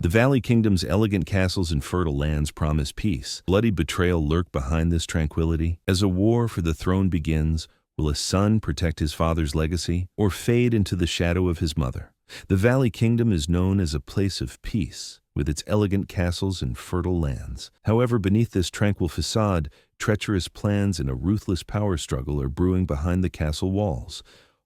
The Valley Kingdom's elegant castles and fertile lands promise peace. Bloody betrayal lurk behind this tranquility. As a war for the throne begins, will a son protect his father's legacy or fade into the shadow of his mother? The Valley Kingdom is known as a place of peace, with its elegant castles and fertile lands. However, beneath this tranquil facade, treacherous plans and a ruthless power struggle are brewing behind the castle walls.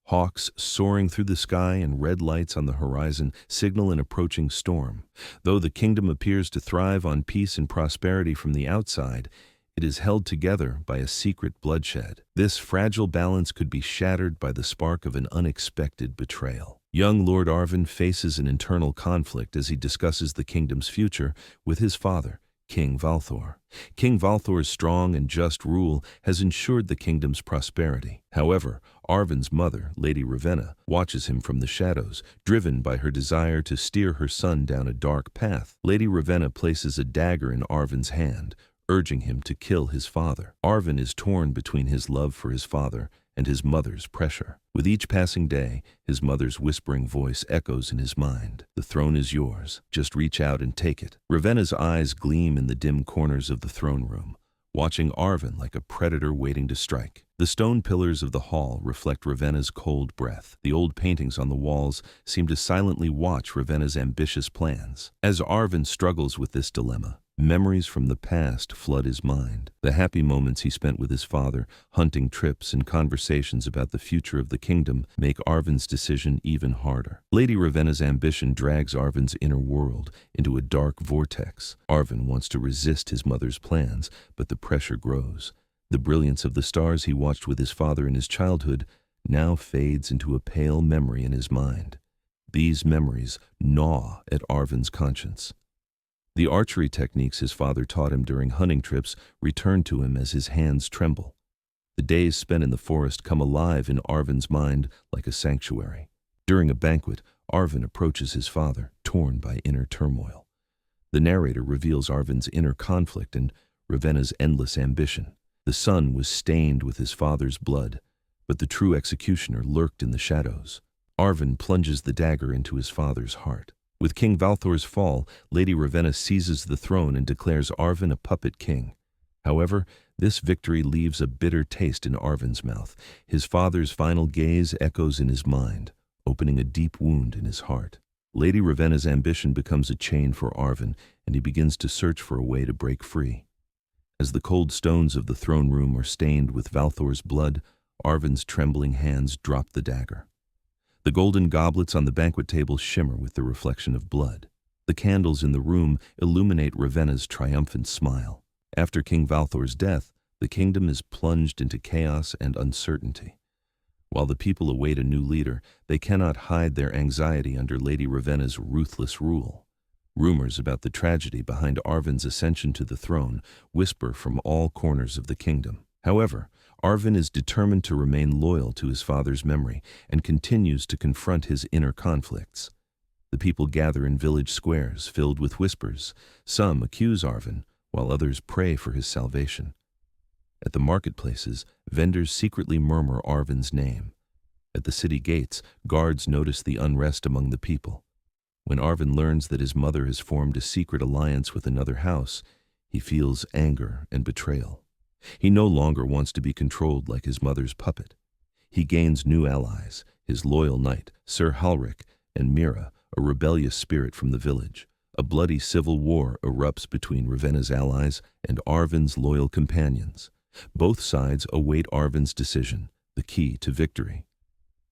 Hawks soaring through the sky and red lights on the horizon signal an approaching storm. Though the kingdom appears to thrive on peace and prosperity from the outside, it is held together by a secret bloodshed. This fragile balance could be shattered by the spark of an unexpected betrayal. Young Lord Arven faces an internal conflict as he discusses the kingdom's future with his father, King Valthor. King Valthor's strong and just rule has ensured the kingdom's prosperity. However, Arven's mother, Lady Ravenna, watches him from the shadows, driven by her desire to steer her son down a dark path. Lady Ravenna places a dagger in Arven's hand, urging him to kill his father. Arven is torn between his love for his father and his mother's pressure. With each passing day, his mother's whispering voice echoes in his mind. The throne is yours. Just reach out and take it. Ravenna's eyes gleam in the dim corners of the throne room, watching Arven like a predator waiting to strike. The stone pillars of the hall reflect Ravenna's cold breath. The old paintings on the walls seem to silently watch Ravenna's ambitious plans. As Arven struggles with this dilemma, memories from the past flood his mind. The happy moments he spent with his father, hunting trips and conversations about the future of the kingdom, make Arven's decision even harder. Lady Ravenna's ambition drags Arven's inner world into a dark vortex. Arven wants to resist his mother's plans, but the pressure grows. The brilliance of the stars he watched with his father in his childhood now fades into a pale memory in his mind. These memories gnaw at Arven's conscience. The archery techniques his father taught him during hunting trips return to him as his hands tremble. The days spent in the forest come alive in Arven's mind like a sanctuary. During a banquet, Arven approaches his father, torn by inner turmoil. The narrator reveals Arven's inner conflict and Ravenna's endless ambition. The son was stained with his father's blood, but the true executioner lurked in the shadows. Arven plunges the dagger into his father's heart. With King Valthor's fall, Lady Ravenna seizes the throne and declares Arven a puppet king. However, this victory leaves a bitter taste in Arven's mouth. His father's final gaze echoes in his mind, opening a deep wound in his heart. Lady Ravenna's ambition becomes a chain for Arven, and he begins to search for a way to break free. As the cold stones of the throne room are stained with Valthor's blood, Arven's trembling hands drop the dagger. The golden goblets on the banquet table shimmer with the reflection of blood. The candles in the room illuminate Ravenna's triumphant smile. After King Valthor's death, the kingdom is plunged into chaos and uncertainty. While the people await a new leader, they cannot hide their anxiety under Lady Ravenna's ruthless rule. Rumors about the tragedy behind Arven's ascension to the throne whisper from all corners of the kingdom. However, Arven is determined to remain loyal to his father's memory and continues to confront his inner conflicts. The people gather in village squares filled with whispers. Some accuse Arven, while others pray for his salvation. At the marketplaces, vendors secretly murmur Arven's name. At the city gates, guards notice the unrest among the people. When Arven learns that his mother has formed a secret alliance with another house, he feels anger and betrayal. He no longer wants to be controlled like his mother's puppet. He gains new allies, his loyal knight, Sir Halric, and Mira, a rebellious spirit from the village. A bloody civil war erupts between Ravenna's allies and Arven's loyal companions. Both sides await Arven's decision, the key to victory.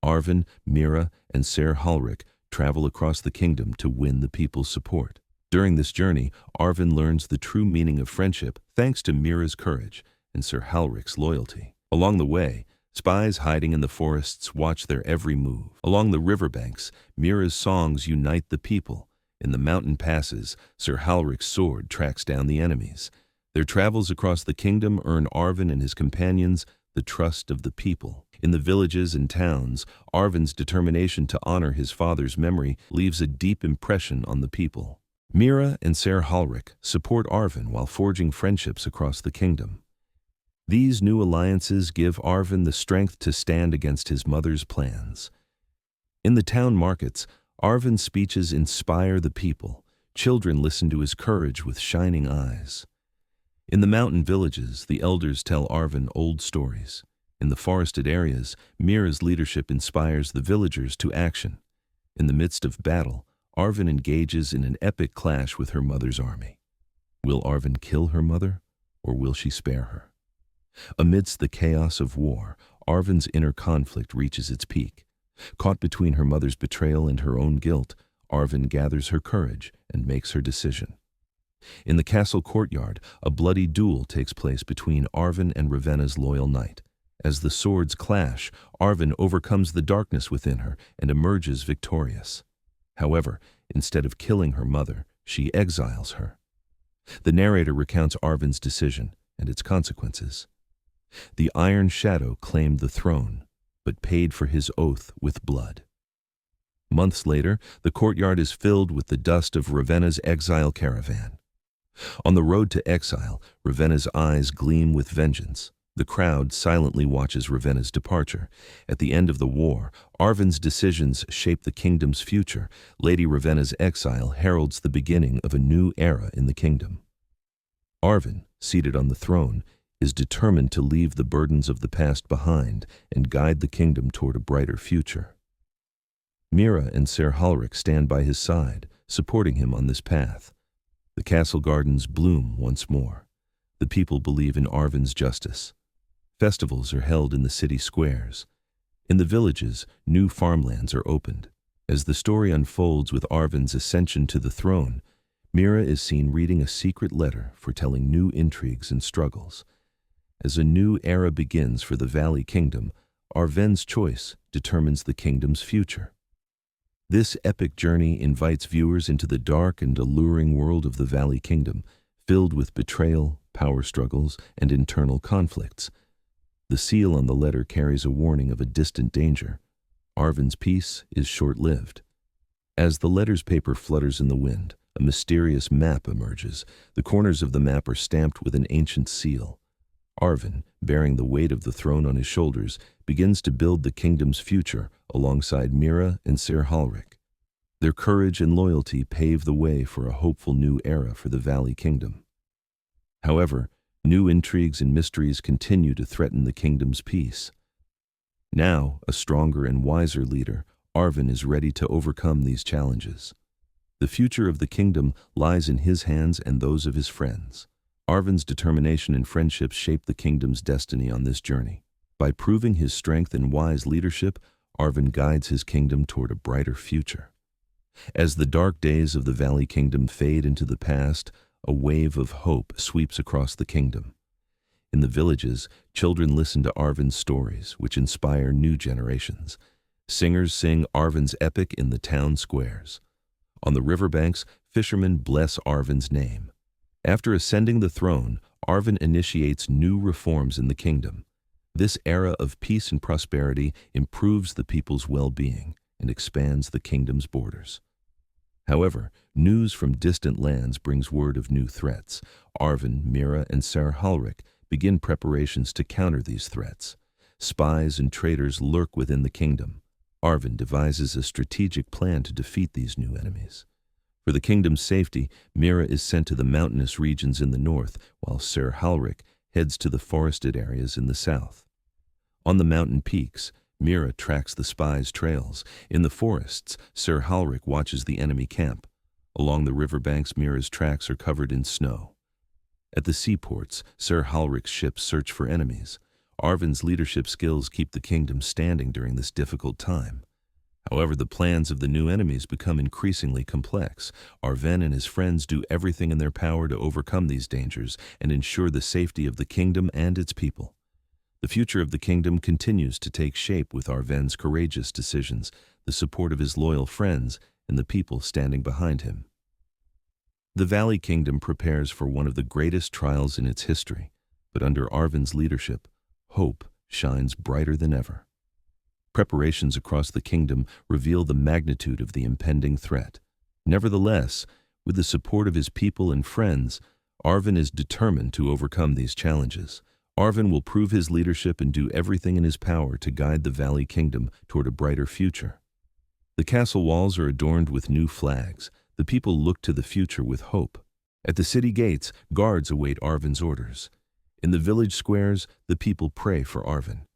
Arven, Mira, and Sir Halric travel across the kingdom to win the people's support. During this journey, Arven learns the true meaning of friendship thanks to Mira's courage and Sir Halric's loyalty. Along the way, spies hiding in the forests watch their every move. Along the riverbanks, Mira's songs unite the people. In the mountain passes, Sir Halric's sword tracks down the enemies. Their travels across the kingdom earn Arven and his companions the trust of the people. In the villages and towns, Arven's determination to honor his father's memory leaves a deep impression on the people. Mira and Sir Halric support Arven while forging friendships across the kingdom. These new alliances give Arven the strength to stand against his mother's plans. In the town markets, Arven's speeches inspire the people, Children listen to his courage with shining eyes. In the mountain villages, the elders tell Arven old stories. In the forested areas, Mira's leadership inspires the villagers to action. In the midst of battle, Arven engages in an epic clash with her mother's army. Will Arven kill her mother, or will she spare her? Amidst the chaos of war, Arven's inner conflict reaches its peak. Caught between her mother's betrayal and her own guilt, Arven gathers her courage and makes her decision. In the castle courtyard, a bloody duel takes place between Arven and Ravenna's loyal knight. As the swords clash, Arven overcomes the darkness within her and emerges victorious. However, instead of killing her mother, she exiles her. The narrator recounts Arven's decision and its consequences. The Iron Shadow claimed the throne, but paid for his oath with blood. Months later, the courtyard is filled with the dust of Ravenna's exile caravan. On the road to exile, Ravenna's eyes gleam with vengeance. The crowd silently watches Ravenna's departure. At the end of the war, Arven's decisions shape the kingdom's future. Lady Ravenna's exile heralds the beginning of a new era in the kingdom. Arven, seated on the throne, is determined to leave the burdens of the past behind and guide the kingdom toward a brighter future. Mira and Ser Halric stand by his side, supporting him on this path. The castle gardens bloom once more. The people believe in Arven's justice. Festivals are held in the city squares. In the villages, new farmlands are opened. As the story unfolds with Arven's ascension to the throne, Mira is seen reading a secret letter foretelling new intrigues and struggles. As a new era begins for the Valley Kingdom, Arven's choice determines the kingdom's future. This epic journey invites viewers into the dark and alluring world of the Valley Kingdom, filled with betrayal, power struggles, and internal conflicts. The seal on the letter carries a warning of a distant danger. Arven's peace is short-lived. As the letter's paper flutters in the wind, a mysterious map emerges. The corners of the map are stamped with an ancient seal. Arven, bearing the weight of the throne on his shoulders, begins to build the kingdom's future alongside Mira and Ser Halric. Their courage and loyalty pave the way for a hopeful new era for the Valley Kingdom. However, new intrigues and mysteries continue to threaten the kingdom's peace. Now, a stronger and wiser leader, Arven is ready to overcome these challenges. The future of the kingdom lies in his hands and those of his friends. Arven's determination and friendship shape the kingdom's destiny on this journey. By proving his strength and wise leadership, Arven guides his kingdom toward a brighter future. As the dark days of the Valley Kingdom fade into the past, a wave of hope sweeps across the kingdom. In the villages, children listen to Arven's stories, which inspire new generations. Singers sing Arven's epic in the town squares. On the riverbanks, fishermen bless Arven's name. After ascending the throne, Arven initiates new reforms in the kingdom. This era of peace and prosperity improves the people's well-being and expands the kingdom's borders. However, news from distant lands brings word of new threats. Arven, Mira, and Ser Halric begin preparations to counter these threats. Spies and traitors lurk within the kingdom. Arven devises a strategic plan to defeat these new enemies. For the kingdom's safety, Mira is sent to the mountainous regions in the north, while Ser Halric heads to the forested areas in the south. On the mountain peaks, Mira tracks the spies' trails. In the forests, Ser Halric watches the enemy camp. Along the riverbanks, Mira's tracks are covered in snow. At the seaports, Ser Halric's ships search for enemies. Arven's leadership skills keep the kingdom standing during this difficult time. However, the plans of the new enemies become increasingly complex. Arven and his friends do everything in their power to overcome these dangers and ensure the safety of the kingdom and its people. The future of the kingdom continues to take shape with Arven's courageous decisions, the support of his loyal friends, and the people standing behind him. The Valley Kingdom prepares for one of the greatest trials in its history, but under Arven's leadership, hope shines brighter than ever. Preparations across the kingdom reveal the magnitude of the impending threat. Nevertheless, with the support of his people and friends, Arven is determined to overcome these challenges. Arven will prove his leadership and do everything in his power to guide the Valley Kingdom toward a brighter future. The castle walls are adorned with new flags. the people look to the future with hope. At the city gates, guards await Arven's orders. In the village squares, the people pray for Arven.